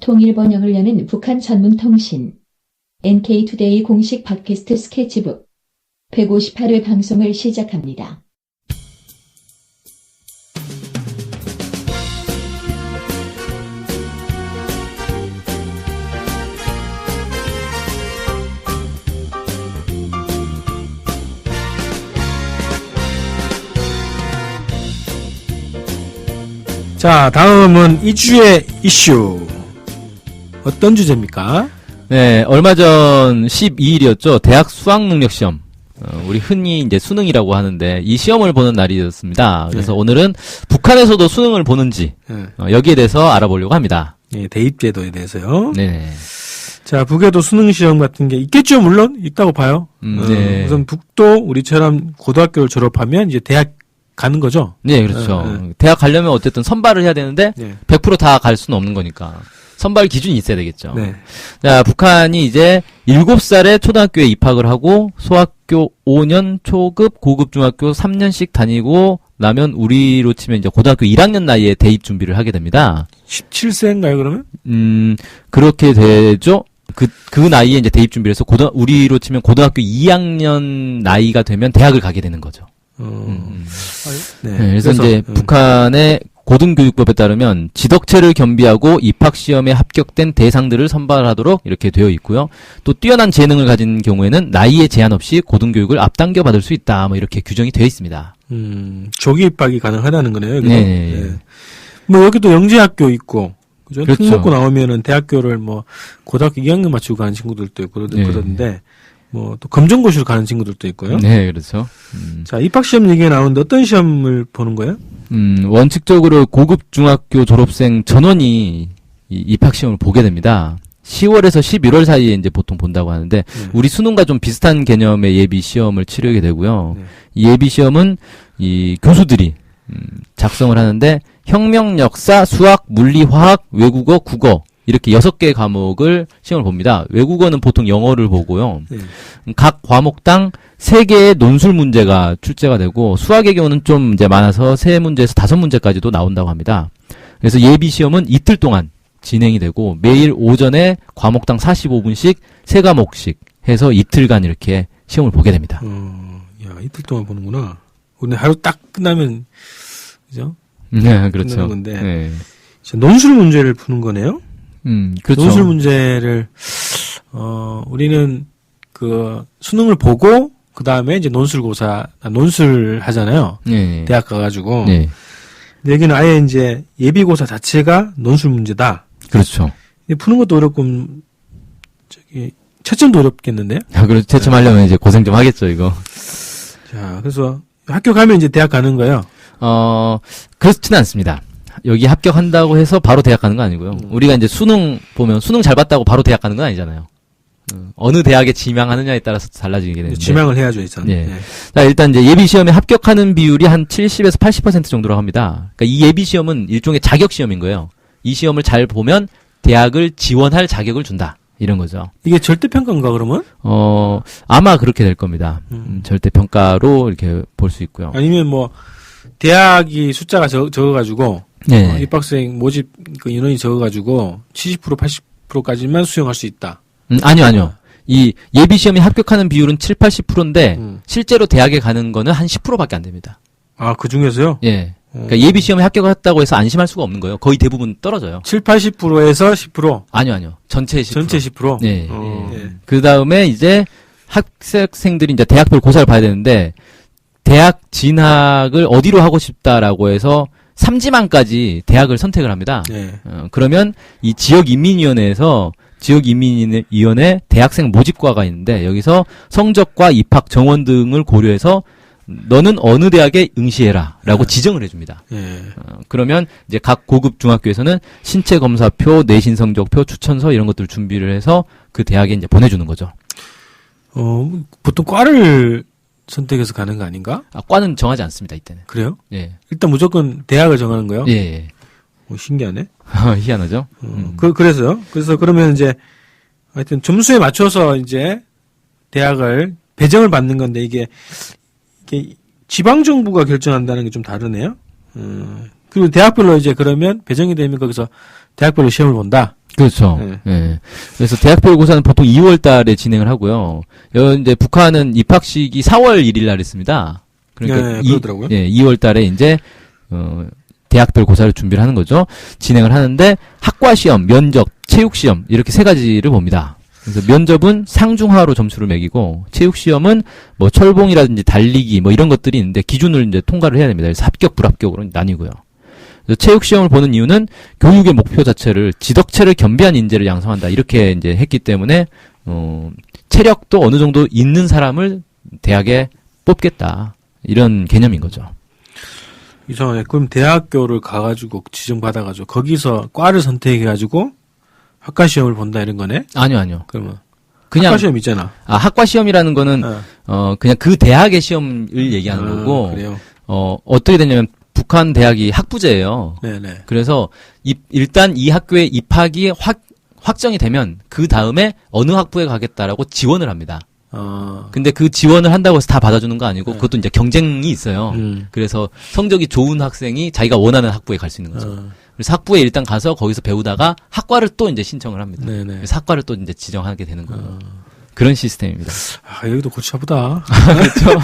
통일 번영을 여는 북한 전문 통신 NK투데이 공식 팟캐스트 스케치북 158회 방송을 시작합니다. 자, 다음은 2주의 이슈. 어떤 주제입니까? 네, 얼마 전 12일이었죠. 대학 수학능력시험. 우리 흔히 이제 수능이라고 하는데 이 시험을 보는 날이었습니다. 그래서 오늘은 북한에서도 수능을 보는지 여기에 대해서 알아보려고 합니다. 네, 대입제도에 대해서요. 네. 자, 북에도 수능시험 같은 게 있겠죠, 물론 있다고 봐요. 네. 우선 북도 우리처럼 고등학교를 졸업하면 이제 대학 가는 거죠. 네, 그렇죠. 대학 가려면 어쨌든 선발을 해야 되는데 100% 다 갈 수는 없는 거니까 선발 기준이 있어야 되겠죠. 네. 자, 북한이 이제 7살에 초등학교에 입학을 하고 소학교 5년, 초급, 고급 중학교 3년씩 다니고 나면 우리로 치면 이제 고등학교 1학년 나이에 대입 준비를 하게 됩니다. 17세인가요, 그러면? 그렇게 되죠. 그 나이에 이제 대입 준비를 해서 우리로 치면 고등학교 2학년 나이가 되면 대학을 가게 되는 거죠. 네. 그래서 이제 북한의 고등교육법에 따르면 지덕체를 겸비하고 입학시험에 합격된 대상들을 선발하도록 이렇게 되어 있고요. 또 뛰어난 재능을 가진 경우에는 나이에 제한 없이 고등교육을 앞당겨 받을 수 있다. 뭐 이렇게 규정이 되어 있습니다. 조기 입학이 가능하다는 거네요. 여기도. 네. 네. 뭐 여기도 영재학교 있고, 그죠? 그렇죠. 특 먹고 나오면은 대학교를 뭐 고등학교 2학년 맞추고 가는 친구들도 있고 그러던데. 뭐, 또, 검정고시로 가는 친구들도 있고요. 네, 그렇죠. 자, 입학시험 얘기가 나오는데 어떤 시험을 보는 거예요? 원칙적으로 고급 중학교 졸업생 전원이 이 입학시험을 보게 됩니다. 10월에서 11월 사이에 이제 보통 본다고 하는데, 우리 수능과 좀 비슷한 개념의 예비시험을 치르게 되고요. 이 예비시험은 이 교수들이, 작성을 하는데, 혁명, 역사, 수학, 물리, 화학, 외국어, 국어, 이렇게 6개의 과목을 시험을 봅니다. 외국어는 보통 영어를 보고요. 각 과목당 3개의 논술 문제가 출제가 되고 수학의 경우는 좀 이제 많아서 3문제에서 5문제까지도 나온다고 합니다. 그래서 예비 시험은 이틀 동안 진행이 되고 매일 오전에 과목당 45분씩 3과목씩 해서 이틀간 이렇게 시험을 보게 됩니다. 야, 이틀 동안 보는구나. 오늘 하루 딱 끝나면 그죠? 네, 그렇죠. 끝나는 건데. 네. 논술 문제를 푸는 거네요. 그렇죠. 논술 문제를 우리는 그 수능을 보고 그 다음에 이제 논술 하잖아요. 네. 대학 가가지고. 네. 근데 여기는 아예 이제 예비고사 자체가 논술 문제다. 그렇죠. 푸는 것도 어렵고 저기 채점도 어렵겠는데요? 그렇죠. 채점하려면 이제 고생 좀 하겠죠, 이거. 자, 그래서 학교 가면 이제 대학 가는 거예요. 그렇지는 않습니다. 여기 합격한다고 해서 바로 대학 가는 건 아니고요. 우리가 이제 수능 보면 수능 잘 봤다고 바로 대학 가는 건 아니잖아요. 어느 대학에 지망하느냐에 따라서 달라지게 되는데. 지망을 해야죠, 일단. 예. 네. 자, 일단 이제 예비 시험에 합격하는 비율이 한 70에서 80% 정도라고 합니다. 그러니까 이 예비 시험은 일종의 자격 시험인 거예요. 이 시험을 잘 보면 대학을 지원할 자격을 준다. 이런 거죠. 이게 절대평가인가, 그러면? 아마 그렇게 될 겁니다. 절대평가로 이렇게 볼 수 있고요. 아니면 뭐, 대학이 숫자가 적어가지고, 네. 입학생 모집 그 인원이 적어가지고, 70%, 80%까지만 수용할 수 있다. 아니요. 이 예비 시험에 합격하는 비율은 7, 80%인데, 실제로 대학에 가는 거는 한 10%밖에 안 됩니다. 아, 그 중에서요? 예. 그러니까 예비 시험에 합격했다고 해서 안심할 수가 없는 거예요. 거의 대부분 떨어져요. 7, 80%에서 10%? 아니요. 전체 10%. 전체 10%? 네. 그 다음에 이제 학생들이 이제 대학별 고사를 봐야 되는데, 대학 진학을 어디로 하고 싶다라고 해서 3지망까지 대학을 선택을 합니다. 네. 그러면 이 지역인민위원회에서 지역인민위원회 대학생 모집과가 있는데 여기서 성적과 입학 정원 등을 고려해서 너는 어느 대학에 응시해라라고 지정을 해줍니다. 그러면 이제 각 고급 중학교에서는 신체 검사표, 내신 성적표, 추천서 이런 것들을 준비를 해서 그 대학에 이제 보내주는 거죠. 보통 과를 선택해서 가는 거 아닌가? 과는 정하지 않습니다, 이때는. 그래요? 예. 일단 무조건 대학을 정하는 거요? 예. 신기하네. 희한하죠? 그래서요? 그래서 그러면 이제, 하여튼 점수에 맞춰서 이제 대학을 배정을 받는 건데 이게 지방정부가 결정한다는 게 좀 다르네요. 그리고 대학별로 이제 그러면 배정이 되면 거기서 대학별로 시험을 본다. 그렇죠. 네. 예. 그래서 대학별 고사는 보통 2월 달에 진행을 하고요. 이제 북한은 입학식이 4월 1일 날 했습니다. 그러니까 그러더라고요. 2월 달에 이제 대학별 고사를 준비를 하는 거죠. 진행을 하는데 학과 시험, 면접, 체육 시험 이렇게 세 가지를 봅니다. 그래서 면접은 상중하로 점수를 매기고 체육 시험은 뭐 철봉이라든지 달리기 뭐 이런 것들이 있는데 기준을 이제 통과를 해야 됩니다. 그래서 합격, 불합격으로 나뉘고요. 체육 시험을 보는 이유는 교육의 목표 자체를 지덕체를 겸비한 인재를 양성한다 이렇게 이제 했기 때문에 체력도 어느 정도 있는 사람을 대학에 뽑겠다 이런 개념인 거죠. 이상하네. 그럼 대학교를 가가지고 지정받아가지고 거기서 과를 선택해가지고 학과 시험을 본다 이런 거네? 아니요. 그러면 그냥 학과 시험 있잖아. 학과 시험이라는 거는 그냥 그 대학의 시험을 얘기하는 거고. 그래요. 어떻게 되냐면 북한 대학이 학부제예요. 네네. 그래서 일단 이 학교에 입학이 확정이 되면 그 다음에 어느 학부에 가겠다라고 지원을 합니다. 근데 그 지원을 한다고 해서 다 받아주는 거 아니고 그것도 이제 경쟁이 있어요. 그래서 성적이 좋은 학생이 자기가 원하는 학부에 갈 수 있는 거죠. 그래서 학부에 일단 가서 거기서 배우다가 학과를 또 이제 신청을 합니다. 네네. 그래서 학과를 또 이제 지정하게 되는 거예요. 그런 시스템입니다. 여기도 골치 아프다. 그렇죠.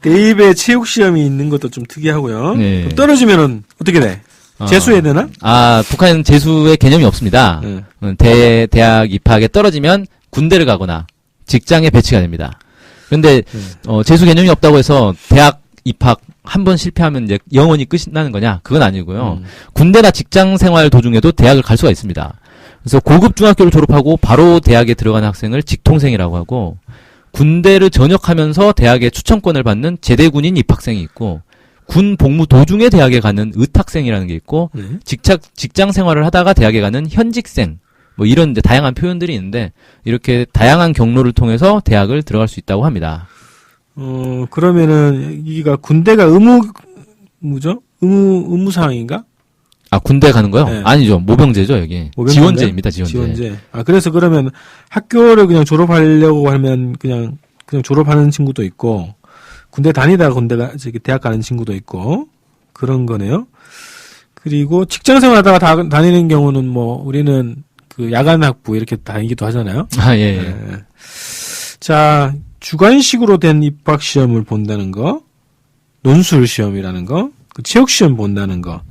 대입에 체육 시험이 있는 것도 좀 특이하고요. 네. 그럼 떨어지면은 어떻게 돼? 재수해야 되나? 북한에는 재수의 개념이 없습니다. 대학 입학에 떨어지면 군대를 가거나 직장에 배치가 됩니다. 그런데 재수 개념이 없다고 해서 대학 입학 한 번 실패하면 이제 영원히 끝이 나는 거냐? 그건 아니고요. 군대나 직장 생활 도중에도 대학을 갈 수가 있습니다. 그래서 고급 중학교를 졸업하고 바로 대학에 들어가는 학생을 직통생이라고 하고 군대를 전역하면서 대학에 추천권을 받는 제대군인 입학생이 있고 군 복무 도중에 대학에 가는 의탁생이라는 게 있고 직장 생활을 하다가 대학에 가는 현직생 뭐 이런 이제 다양한 표현들이 있는데 이렇게 다양한 경로를 통해서 대학을 들어갈 수 있다고 합니다. 그러면은 여기가 군대가 의무 사항인가? 군대 가는 거요? 네. 아니죠. 모병제죠, 여기. 지원제입니다, 지원제. 그래서 그러면 학교를 그냥 졸업하려고 하면 그냥 졸업하는 친구도 있고, 군대 다니다가 대학 가는 친구도 있고, 그런 거네요. 그리고 직장 생활 하다가 다니는 경우는 뭐, 우리는 그 야간 학부 이렇게 다니기도 하잖아요. 예. 네. 자, 주관식으로 된 입학 시험을 본다는 거, 논술 시험이라는 거, 그 체육 시험 본다는 거,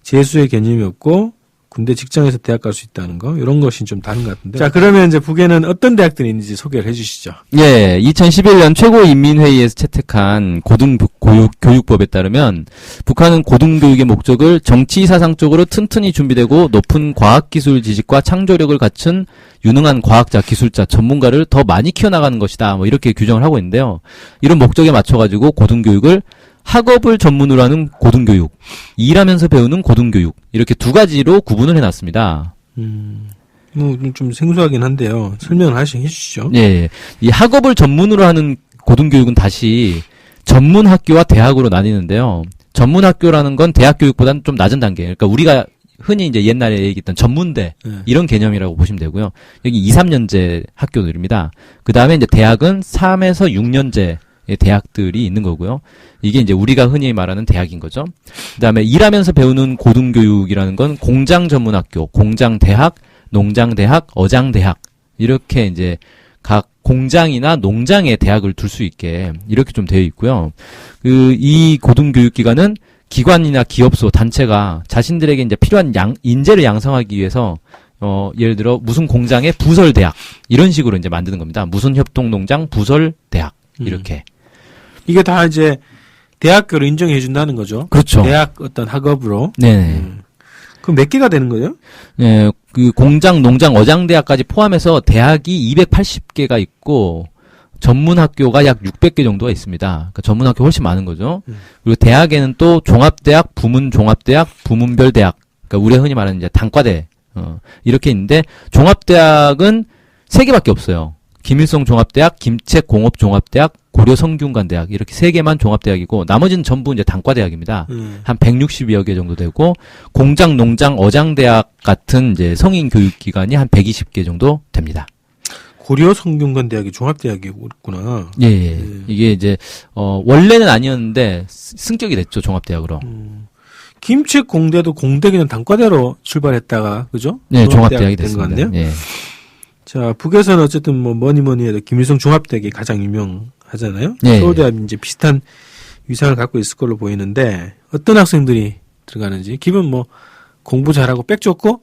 재수의 개념이 없고 군대 직장에서 대학 갈 수 있다는 거 이런 것이 좀 다른 것 같은데. 자, 그러면 이제 북에는 어떤 대학들이 있는지 소개를 해주시죠. 예, 2011년 최고인민회의에서 채택한 고등교육법에 따르면 북한은 고등교육의 목적을 정치사상적으로 튼튼히 준비되고 높은 과학기술 지식과 창조력을 갖춘 유능한 과학자, 기술자, 전문가를 더 많이 키워나가는 것이다. 뭐 이렇게 규정을 하고 있는데요. 이런 목적에 맞춰가지고 고등교육을 학업을 전문으로 하는 고등교육, 일하면서 배우는 고등교육 이렇게 두 가지로 구분을 해놨습니다. 뭐 좀 생소하긴 한데요. 설명을 해주시죠. 예, 이 학업을 전문으로 하는 고등교육은 다시 전문학교와 대학으로 나뉘는데요. 전문학교라는 건 대학교육보다는 좀 낮은 단계. 그러니까 우리가 흔히 이제 옛날에 얘기했던 전문대 이런 개념이라고 보시면 되고요. 여기 2, 3년제 학교들입니다. 그 다음에 이제 대학은 3에서 6년제 대학들이 있는 거고요. 이게 이제 우리가 흔히 말하는 대학인 거죠. 그다음에 일하면서 배우는 고등교육이라는 건 공장 전문학교, 공장대학, 농장대학, 어장대학 이렇게 이제 각 공장이나 농장에 대학을 둘 수 있게 이렇게 좀 되어 있고요. 이 고등교육기관은 기관이나 기업소, 단체가 자신들에게 이제 필요한 인재를 양성하기 위해서 예를 들어 무슨 공장의 부설대학 이런 식으로 이제 만드는 겁니다. 무슨 협동농장 부설대학 이렇게. 이게 다 이제 대학교를 인정해 준다는 거죠. 그렇죠. 대학 어떤 학업으로. 네. 그럼 몇 개가 되는 거예요? 네, 그 공장, 농장, 어장대학까지 포함해서 대학이 280개가 있고 전문학교가 약 600개 정도가 있습니다. 그러니까 전문학교 훨씬 많은 거죠. 그리고 대학에는 또 종합대학, 부문종합대학, 부문별 대학. 그러니까 우리가 흔히 말하는 이제 단과대 이렇게 있는데 종합대학은 3개밖에 없어요. 김일성 종합대학, 김책공업 종합대학, 고려성균관대학 이렇게 3개만 종합대학이고 나머지는 전부 이제 단과대학입니다. 한 160여 개 정도 되고 공장, 농장, 어장대학 같은 이제 성인 교육기관이 한 120개 정도 됩니다. 고려성균관대학이 종합대학이구나. 예. 이게 이제 원래는 아니었는데 승격이 됐죠 종합대학으로. 김책 공대도 공대 그냥 단과대로 출발했다가 그죠? 네, 종합대학이 된것 됐습니다. 같네요. 예. 자, 북에서는 어쨌든 뭐 뭐니 해도 김일성 종합대학이 가장 유명하잖아요. 예. 서울대와 이제 비슷한 위상을 갖고 있을 걸로 보이는데 어떤 학생들이 들어가는지 기본 뭐 공부 잘하고 백 좋고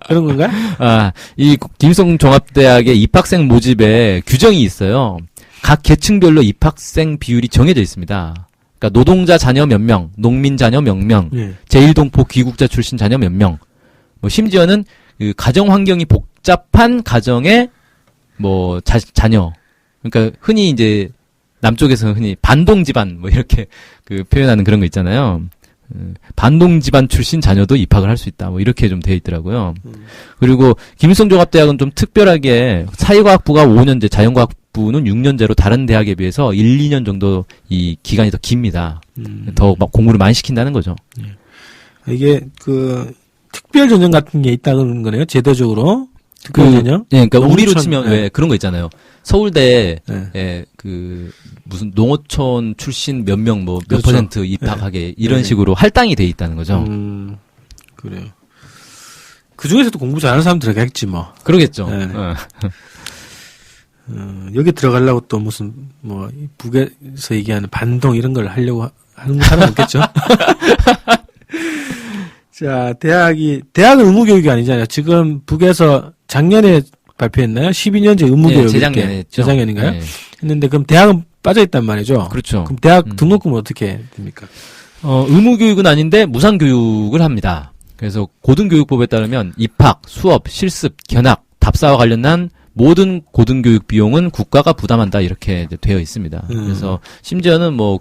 그런 건가요? 아, 이 김일성 종합대학의 입학생 모집에 규정이 있어요. 각 계층별로 입학생 비율이 정해져 있습니다. 그러니까 노동자 자녀 몇 명, 농민 자녀 몇 명, 예. 제1동포 귀국자 출신 자녀 몇 명, 뭐 심지어는 그 가정 환경이 복잡한 가정의 뭐 자녀. 그러니까 흔히 이제 남쪽에서는 흔히 반동 집안 뭐 이렇게 그 표현하는 그런 거 있잖아요. 반동 집안 출신 자녀도 입학을 할 수 있다. 뭐 이렇게 좀 되어 있더라고요. 그리고 김일성 종합대학은 좀 특별하게 사회과학부가 5년제, 자연과학부는 6년제로 다른 대학에 비해서 1, 2년 정도 이 기간이 더 깁니다. 더 막 공부를 많이 시킨다는 거죠. 이게 그 특별 전형 같은 게 있다는 거네요. 제도적으로 특별 전형. 예, 그러니까 농촌, 우리로 치면 네. 왜 그런 거 있잖아요. 서울대에 네. 그 무슨 농어촌 출신 몇 명 뭐 몇 그렇죠. 퍼센트 입학하게 이런 네. 식으로 할당이 돼 있다는 거죠. 그래요. 그 중에서도 공부 잘하는 사람 들어가겠지 뭐. 그러겠죠. 네. 여기 들어가려고 또 무슨 뭐 북에서 얘기하는 반동 이런 걸 하려고 하는 사람 없겠죠. 자, 대학은 의무교육이 아니잖아요. 지금 북에서 작년에 발표했나요? 12년제 의무교육. 네, 재작년에 했죠. 재작년인가요? 네. 했는데 그럼 대학은 빠져있단 말이죠. 그렇죠. 그럼 대학 등록금은 어떻게 됩니까? 의무교육은 아닌데 무상교육을 합니다. 그래서 고등교육법에 따르면 입학, 수업, 실습, 견학, 답사와 관련한 모든 고등교육 비용은 국가가 부담한다 이렇게 이제 되어 있습니다. 그래서 심지어는 뭐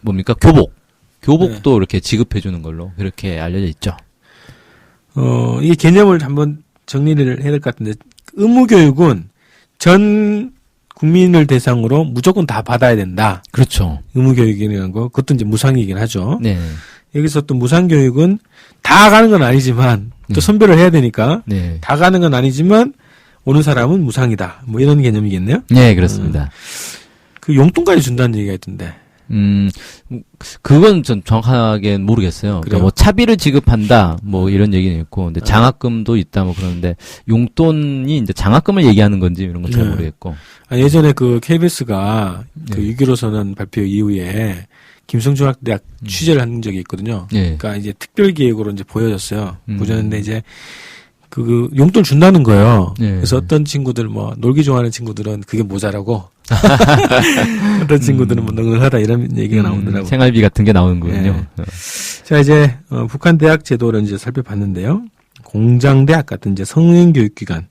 뭡니까 교복도 네. 이렇게 지급해 주는 걸로 그렇게 알려져 있죠. 이 개념을 한번 정리를 해야 될 것 같은데 의무교육은 전 국민을 대상으로 무조건 다 받아야 된다. 그렇죠. 의무교육이라는 거 그것도 이제 무상이긴 하죠. 네. 여기서 또 무상교육은 다 가는 건 아니지만 또 선별을 해야 되니까 네. 다 가는 건 아니지만 오는 사람은 무상이다. 뭐 이런 개념이겠네요. 네, 그렇습니다. 그 용돈까지 준다는 얘기가 있던데. 그건 전 정확하게 모르겠어요. 그러니까 그래요? 뭐 차비를 지급한다, 뭐 이런 얘기는 있고, 근데 장학금도 있다, 뭐 그러는데 용돈이 이제 장학금을 얘기하는 건지 이런 건 잘 네. 모르겠고. 예전에 그 KBS가 그 네. 6.15 선언 발표 이후에 김성중학대학 취재를 한 적이 있거든요. 네. 그러니까 이제 특별 기획으로 이제 보여줬어요. 보여줬는데 이제 그 용돈 준다는 거예요. 네. 그래서 어떤 친구들 뭐 놀기 좋아하는 친구들은 그게 모자라고 어떤 친구들은 뭐 넉넉하다 이런 얘기가 나오더라고요. 생활비 같은 게 나오는 거군요. 자, 이제 북한 대학 제도를 이제 살펴봤는데요. 공장대학 같은 이제 성인교육기관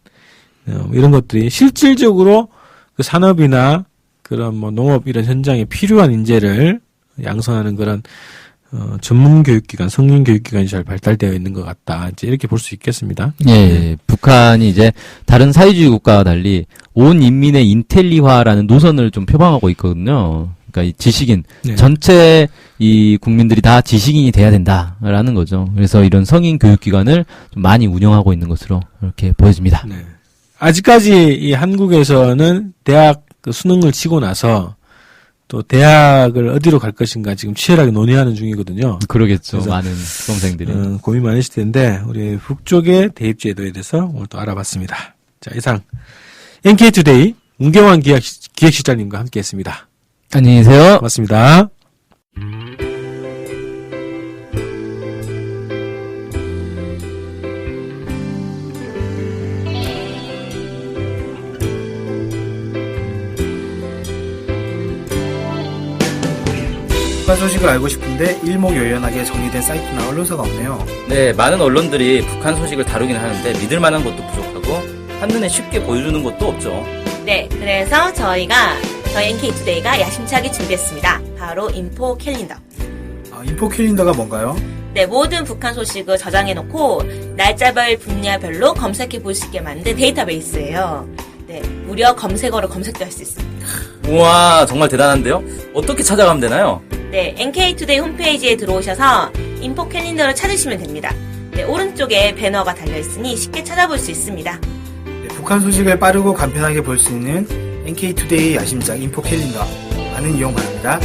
이런 것들이 실질적으로 그 산업이나 그런 뭐 농업 이런 현장에 필요한 인재를 양성하는 그런 전문교육기관, 성인교육기관이 잘 발달되어 있는 것 같다. 이제 이렇게 볼 수 있겠습니다. 예, 북한이 이제 다른 사회주의 국가와 달리 온 인민의 인텔리화라는 노선을 좀 표방하고 있거든요. 그러니까 이 지식인 네. 전체 이 국민들이 다 지식인이 돼야 된다라는 거죠. 그래서 이런 성인 교육기관을 좀 많이 운영하고 있는 것으로 이렇게 보여집니다. 네. 아직까지 이 한국에서는 대학 그 수능을 치고 나서 또 대학을 어디로 갈 것인가 지금 치열하게 논의하는 중이거든요. 그러겠죠. 그래서, 많은 수험생들이. 고민 많으실 텐데 우리 북쪽의 대입제도에 대해서 오늘 또 알아봤습니다. 자, 이상 NK투데이 문경환 기획실장님과 함께했습니다. 안녕히 계세요. 고맙습니다. 북한 소식을 알고 싶은데 일목요연하게 정리된 사이트나 언론사가 없네요. 네, 많은 언론들이 북한 소식을 다루긴 하는데 믿을 만한 것도 부족하고 한눈에 쉽게 보여주는 것도 없죠. 네, 그래서 저희 NK투데이가 야심차게 준비했습니다. 바로 인포 캘린더. 인포 캘린더가 뭔가요? 네, 모든 북한 소식을 저장해놓고 날짜별 분야별로 검색해 볼 수 있게 만든 데이터베이스예요. 네, 무려 검색어로 검색도 할 수 있습니다. 우와, 정말 대단한데요? 어떻게 찾아가면 되나요? 네, NK투데이 홈페이지에 들어오셔서 인포 캘린더를 찾으시면 됩니다. 네, 오른쪽에 배너가 달려있으니 쉽게 찾아볼 수 있습니다. 네, 북한 소식을 빠르고 간편하게 볼 수 있는 NK투데이 야심작 인포 캘린더 많은 이용 바랍니다.